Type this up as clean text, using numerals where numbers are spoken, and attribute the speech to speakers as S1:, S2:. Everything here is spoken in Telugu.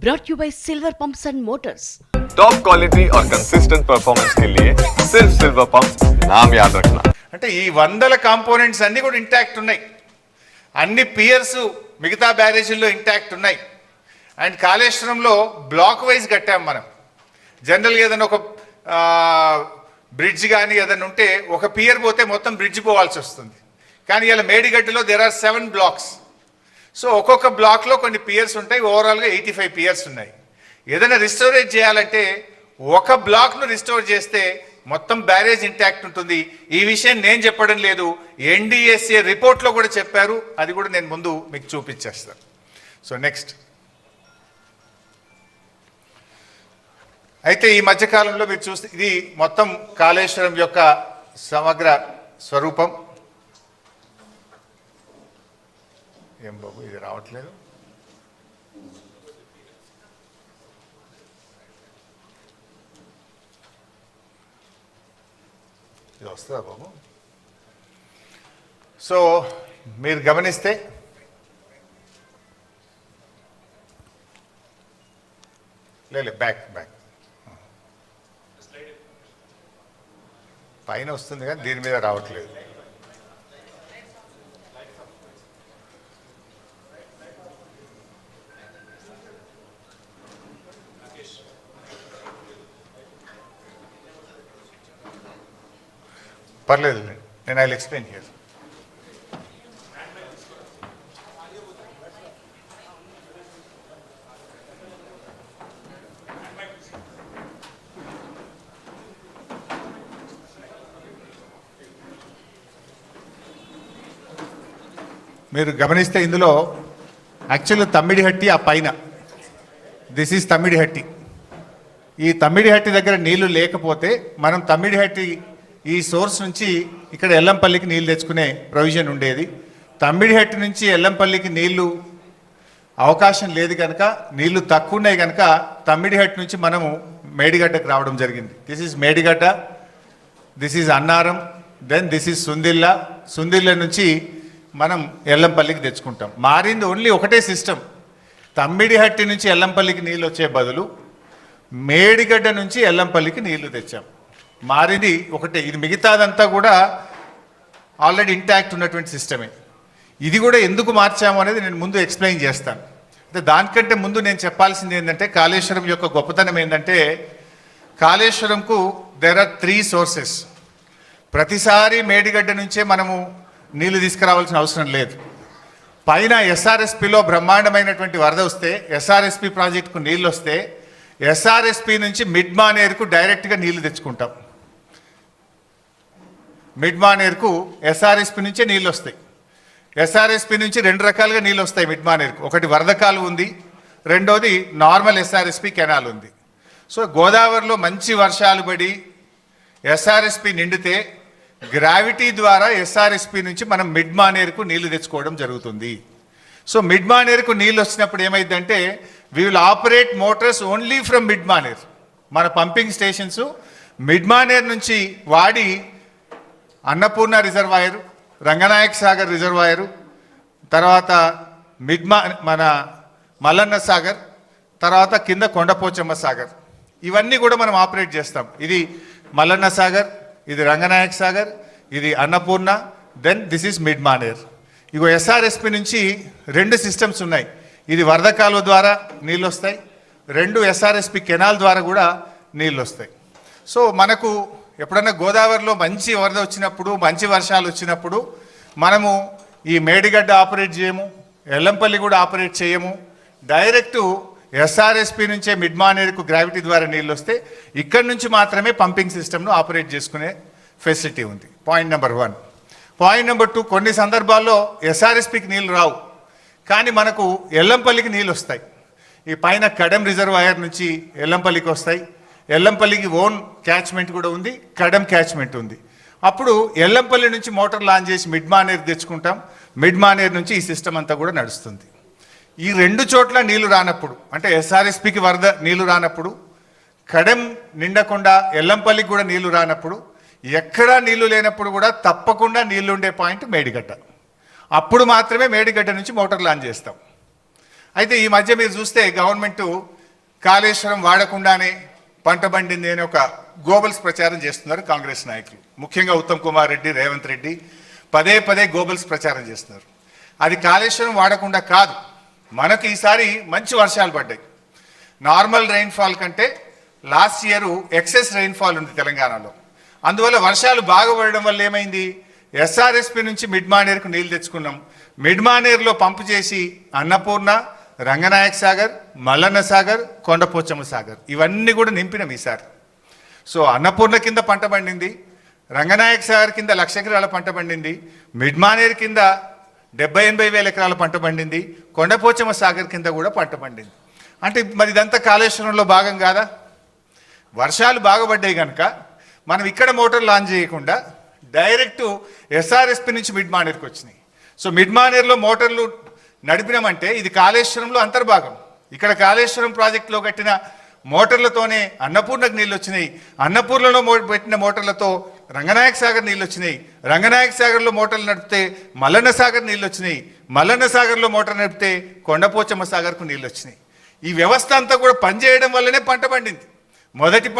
S1: brought you by Silver Pumps and Motors.
S2: Top quality और कंसिस्टेंट परफॉर्मेंस के लिए सिर्फ सिल्वर पंप्स नाम याद रखना.
S3: అంటే ఈ వందల కాంపోనెంట్స్ అన్నీ కూడా ఇంటాక్ట్ ఉన్నాయి. అన్ని పియర్స్ మిగతా బ్యారేజీల్లో ఇంటాక్ట్ ఉన్నాయి. అండ్ కాళేశ్వరంలో బ్లాక్ వైజ్ కట్టాం మనం. జనరల్గా ఏదైనా ఒక బ్రిడ్జ్ కానీ ఏదైనా ఉంటే ఒక పియర్ పోతే మొత్తం బ్రిడ్జ్ పోవాల్సి వస్తుంది. కానీ ఇలా మేడిగడ్డలో దేర్ ఆర్ 7 బ్లాక్స్. సో ఒక్కొక్క బ్లాక్లో కొన్ని పియర్స్ ఉంటాయి. ఓవరాల్గా 85 పియర్స్ ఉన్నాయి. ఏదైనా రిస్టోరేట్ చేయాలంటే ఒక బ్లాక్ను రిస్టోర్ చేస్తే మొత్తం బ్యారేజ్ ఇంటాక్ట్ ఉంటుంది. ఈ విషయం నేను చెప్పడం లేదు, ఎన్డీఎస్ఏ రిపోర్ట్లో కూడా చెప్పారు. అది కూడా నేను ముందు మీకు చూపించేస్తాను. సో నెక్స్ట్, అయితే ఈ మధ్యకాలంలో మీరు చూస్తే ఇది మొత్తం కాళేశ్వరం యొక్క సమగ్ర స్వరూపం. ఏం బాబు ఇది రావట్లేదు. ఇది వస్తుందా బాబు? సో మీరు గమనిస్తే లేదు, బ్యాక్ పైన వస్తుంది కానీ దీని మీద రావట్లేదు. పర్లేదు, నేను ఐ విల్ ఎక్స్ప్లెయిన్ హియర్. మీరు గమనిస్తే ఇందులో యాక్చువల్గా తమ్మిడిహట్టి ఆ పైన, దిస్ ఈజ్ తమ్మిడిహట్టి. ఈ తమ్మిడిహట్టి దగ్గర నీళ్లు లేకపోతే మనం తమ్మిడిహట్టి ఈ సోర్స్ నుంచి ఇక్కడ ఎల్లంపల్లికి నీళ్ళు తెచ్చుకునే ప్రొవిజన్ ఉండేది. తమ్మిడిహట్టి నుంచి ఎల్లంపల్లికి నీళ్లు అవకాశం లేదు కనుక, నీళ్లు తక్కువ ఉన్నాయి కనుక తమ్మిడిహట్టి నుంచి మనము మేడిగడ్డకు రావడం జరిగింది. This is Medigadda, this is Annaram, then this is Sundilla. Sundilla నుంచి మనం ఎల్లంపల్లికి తెచ్చుకుంటాం. మారింది ఓన్లీ ఒకటే సిస్టమ్. తమ్మిడిహట్టి నుంచి ఎల్లంపల్లికి నీళ్ళు వచ్చే బదులు మేడిగడ్డ నుంచి ఎల్లంపల్లికి నీళ్లు తెచ్చాం. మారింది ఒకటే. ఇది మిగతాదంతా కూడా ఆల్రెడీ ఇంటాక్ట్ ఉన్నటువంటి సిస్టమే. ఇది కూడా ఎందుకు మార్చాము అనేది నేను ముందు ఎక్స్ప్లెయిన్ చేస్తాను. అంటే దానికంటే ముందు నేను చెప్పాల్సింది ఏంటంటే, కాళేశ్వరం యొక్క గొప్పతనం ఏంటంటే, కాళేశ్వరంకు దేర్ ఆర్ 3 సోర్సెస్. ప్రతిసారి మేడిగడ్డ నుంచే మనము నీళ్లు తీసుకురావాల్సిన అవసరం లేదు. పైన ఎస్ఆర్ఎస్పిలో బ్రహ్మాండమైనటువంటి వరద వస్తే, ఎస్ఆర్ఎస్పి ప్రాజెక్టుకు నీళ్ళు వస్తే, ఎస్ఆర్ఎస్పి నుంచి మిడ్ మానేరుకు డైరెక్ట్గా నీళ్లు తెచ్చుకుంటాం. మిడ్ మానేరుకు ఎస్ఆర్ఎస్పి నుంచే నీళ్ళు వస్తాయి. ఎస్ఆర్ఎస్పి నుంచి 2 రకాలుగా నీళ్ళు వస్తాయి మిడ్ మానేరుకు. ఒకటి వరద కాలువ ఉంది, రెండోది నార్మల్ ఎస్ఆర్ఎస్పి కెనాల్ ఉంది. సో గోదావరిలో మంచి వర్షాలు పడి ఎస్ఆర్ఎస్పి నిండితే గ్రావిటీ ద్వారా ఎస్ఆర్ఎస్పి నుంచి మనం మిడ్ మానేరుకు నీళ్లు తెచ్చుకోవడం జరుగుతుంది. సో మిడ్ మానేరుకు నీళ్ళు వచ్చినప్పుడు ఏమైందంటే, we will operate Motors only from mid Maner. మన పంపింగ్ స్టేషన్స్ మిడ్ మానేర్ నుంచి వాడి అన్నపూర్ణ రిజర్వాయరు, రంగనాయక్ సాగర్ రిజర్వాయరు, తర్వాత మన మల్లన్న సాగర్, తర్వాత కింద కొండపోచమ్మ సాగర్, ఇవన్నీ కూడా మనం ఆపరేట్ చేస్తాం. ఇది మల్లన్న సాగర్, ఇది రంగనాయక్ సాగర్, ఇది Annapurna, then this is mid Manair. ఇగో ఎస్ఆర్ఎస్పి నుంచి 2 సిస్టమ్స్ ఉన్నాయి. ఇది వరద కాలువ ద్వారా నీళ్ళు వస్తాయి, 2 ఎస్ఆర్ఎస్పి కెనాల్ ద్వారా కూడా నీళ్ళు వస్తాయి. సో మనకు ఎప్పుడన్నా గోదావరిలో మంచి వరద వచ్చినప్పుడు, మంచి వర్షాలు వచ్చినప్పుడు మనము ఈ మేడిగడ్డ ఆపరేట్ చేయము, ఎల్లంపల్లి కూడా ఆపరేట్ చేయము. డైరెక్టు ఎస్ఆర్ఎస్పి నుంచే మిడ్ మానేరుకు గ్రావిటీ ద్వారా నీళ్ళు వస్తే ఇక్కడి నుంచి మాత్రమే పంపింగ్ సిస్టమ్ను ఆపరేట్ చేసుకునే ఫెసిలిటీ ఉంది. Point number 1. పాయింట్ నెంబర్ 2, కొన్ని సందర్భాల్లో ఎస్ఆర్ఎస్పికి నీళ్ళు రావు, కానీ మనకు ఎల్లంపల్లికి నీళ్ళు వస్తాయి. ఈ పైన కడెం రిజర్వాయర్ నుంచి ఎల్లంపల్లికి వస్తాయి. ఎల్లంపల్లికి ఓన్ క్యాచ్మెంట్ కూడా ఉంది, కడెం క్యాచ్మెంట్ ఉంది. అప్పుడు ఎల్లంపల్లి నుంచి మోటార్ లాంచ్ చేసి మిడ్ మానేర్ తెచ్చుకుంటాం. మిడ్ మానేర్ నుంచి ఈ సిస్టమ్ అంతా కూడా నడుస్తుంది. ఈ 2 చోట్ల నీళ్లు రానప్పుడు, అంటే ఎస్ఆర్ఎస్పికి వరద నీళ్లు రానప్పుడు, కడెం నిండకుండా ఎల్లంపల్లికి కూడా నీళ్లు రానప్పుడు, ఎక్కడా నీళ్లు లేనప్పుడు కూడా తప్పకుండా నీళ్లు ఉండే పాయింట్ మేడిగడ్డ. అప్పుడు మాత్రమే మేడిగడ్డ నుంచి మోటార్ లాంచ్ చేస్తాం. అయితే ఈ మధ్య మీరు చూస్తే గవర్నమెంట్ కాళేశ్వరం వాడకుండానే పంట పండింది అని ఒక గోబల్స్ ప్రచారం చేస్తున్నారు కాంగ్రెస్ నాయకులు, ముఖ్యంగా ఉత్తమ్ కుమార్ రెడ్డి, రేవంత్ రెడ్డి పదే పదే గోబల్స్ ప్రచారం చేస్తున్నారు. అది కాళేశ్వరం వాడకుండా కాదు, మనకు ఈసారి మంచి వర్షాలు పడ్డాయి. నార్మల్ రెయిన్ఫాల్ కంటే లాస్ట్ ఇయర్ ఎక్సెస్ రెయిన్ఫాల్ ఉంది తెలంగాణలో. అందువల్ల వర్షాలు బాగా పడడం వల్ల ఏమైంది, ఎస్ఆర్ఎస్పి నుంచి మిడ్ మానేర్కు నీళ్లు తెచ్చుకున్నాం. మిడ్ మానేర్లో పంపు చేసి అన్నపూర్ణ, రంగనాయక సాగర్, మల్లన్న సాగర్, కొండపోచమ్మ సాగర్ ఇవన్నీ కూడా నింపినాం ఈసారి. సో అన్నపూర్ణ కింద పంట పండింది, రంగనాయక సాగర్ కింద 1,00,000 ఎకరాల పంట పండింది, మిడ్ మానేర్ కింద 70-80 వేల ఎకరాల పంట పండింది, కొండపోచమ్మ సాగర్ కింద కూడా పంట పండింది. అంటే మరి ఇదంతా కాళేశ్వరంలో భాగం కాదా? వర్షాలు బాగా పడ్డాయి కనుక మనం ఇక్కడ మోటార్ లాంచ్ చేయకుండా డైరెక్ట్ ఎస్ఆర్ఎస్పి నుంచి మిడ్ మానేర్కి వచ్చినాయి. సో మిడ్ మానేర్లో మోటార్లు నడిపినామంటే ఇది కాళేశ్వరంలో అంతర్భాగం. ఇక్కడ కాళేశ్వరం ప్రాజెక్టులో కట్టిన మోటార్లతోనే అన్నపూర్ణకు నీళ్ళు వచ్చినాయి, అన్నపూర్ణలో పెట్టిన మోటార్లతో రంగనాయక సాగర్ నీళ్ళు వచ్చినాయి, రంగనాయక సాగర్లో మోటార్లు నడిపితే మల్లన్న సాగర్ నీళ్ళు వచ్చినాయి, మల్లన్న సాగర్లో మోటార్ నడిపితే కొండపోచమ్మ సాగర్కు నీళ్ళు వచ్చినాయి. ఈ వ్యవస్థ అంతా కూడా పనిచేయడం వల్లనే పంట పండింది. మొదటి